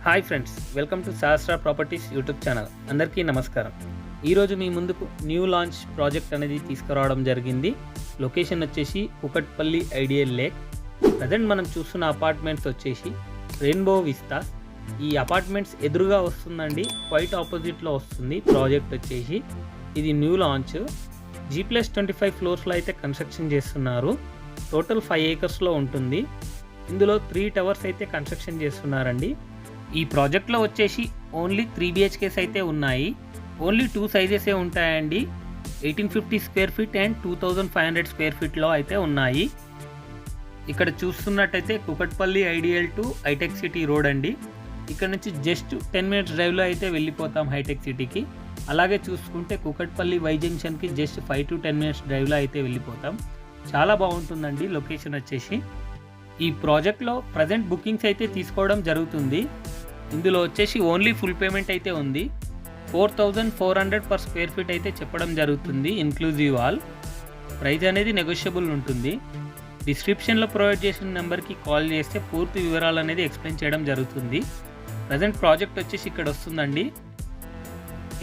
Hi friends, welcome to Sahasra properties YouTube channel. అందరికీ నమస్కారం. ఈరోజు మీ ముందుకు న్యూ లాంచ్ ప్రాజెక్ట్ అనేది తీసుకురావడం జరిగింది. లొకేషన్ వచ్చేసి కుకట్పల్లి ఐడియల్ లేక్. ప్రజెంట్ మనం చూస్తున్న అపార్ట్మెంట్స్ వచ్చేసి రెయిన్బో విస్తాస్. ఈ అపార్ట్మెంట్స్ ఎదురుగా వస్తుందండి, క్వైట్ ఆపోజిట్లో వస్తుంది. ప్రాజెక్ట్ వచ్చేసి ఇది న్యూ లాంచ్. G+25 ఫ్లోర్స్లో అయితే కన్స్ట్రక్షన్ చేస్తున్నారు. టోటల్ 5 ఏకర్స్లో ఉంటుంది. ఇందులో 3 టవర్స్ అయితే కన్స్ట్రక్షన్ చేస్తున్నారండి. ఈ ప్రాజెక్ట్లో వచ్చేసి ఓన్లీ 3 BHKs అయితే ఉన్నాయి. ఓన్లీ 2 సైజెసే ఉంటాయండి. 1850 స్క్వేర్ ఫీట్ అండ్ 2500 స్క్వేర్ ఫీట్లో అయితే ఉన్నాయి. ఇక్కడ చూస్తున్నట్టయితే కుకట్పల్లి ఐడియల్ టు హైటెక్ సిటీ రోడ్ అండి. ఇక్కడ నుంచి జస్ట్ 10 మినిట్స్ డ్రైవ్లో అయితే వెళ్ళిపోతాం హైటెక్ సిటీకి. అలాగే చూసుకుంటే కుకట్పల్లి వై జంక్షన్కి జస్ట్ 5 to 10 మినిట్స్ డ్రైవ్లో అయితే వెళ్ళిపోతాం. చాలా బాగుంటుందండి లొకేషన్ వచ్చేసి. ఈ ప్రాజెక్ట్లో ప్రజెంట్ బుకింగ్స్ అయితే తీసుకోవడం జరుగుతుంది. ఇందులో వచ్చేసి ఓన్లీ ఫుల్ పేమెంట్ అయితే ఉంది. 4400 పర్ స్క్వేర్ ఫీట్ అయితే చెప్పడం జరుగుతుంది, ఇన్క్లూజివ్ ఆల్. ప్రైస్ అనేది నెగోషియబుల్ ఉంటుంది. డిస్క్రిప్షన్లో ప్రొవైడ్ చేసిన నెంబర్కి కాల్ చేస్తే పూర్తి వివరాలు అనేది ఎక్స్ప్లెయిన్ చేయడం జరుగుతుంది. ప్రజెంట్ ప్రాజెక్ట్ వచ్చేసి ఇక్కడ వస్తుందండి,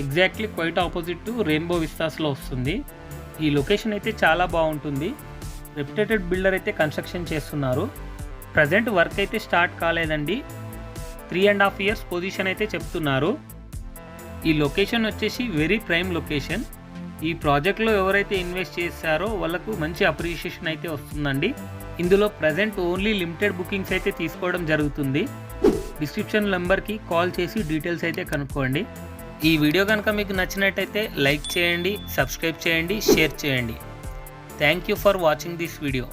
exactly quite opposite to Rainbow విస్తాస్లో వస్తుంది. ఈ లొకేషన్ అయితే చాలా బాగుంటుంది. రెప్యుటేటెడ్ బిల్డర్ అయితే కన్స్ట్రక్షన్ చేస్తున్నారు. ప్రజెంట్ వర్క్ అయితే స్టార్ట్ కాలేదండి. 3.5 years పొజిషన్ అయితే చెప్తున్నారు. ఈ లొకేషన్ వచ్చేసి వెరీ ప్రైమ్ లొకేషన్. ఈ ప్రాజెక్ట్లో ఎవరైతే ఇన్వెస్ట్ చేశారో వాళ్ళకు మంచి అప్రిషియేషన్ అయితే వస్తుందండి. ఇందులో ప్రజెంట్ ఓన్లీ లిమిటెడ్ బుకింగ్స్ అయితే తీసుకోవడం జరుగుతుంది. డిస్క్రిప్షన్ నెంబర్కి కాల్ చేసి డీటెయిల్స్ అయితే కనుక్కోండి. ఈ వీడియో కనుక మీకు నచ్చినట్టయితే లైక్ చేయండి, సబ్స్క్రైబ్ చేయండి, షేర్ చేయండి. Thank you for watching this video.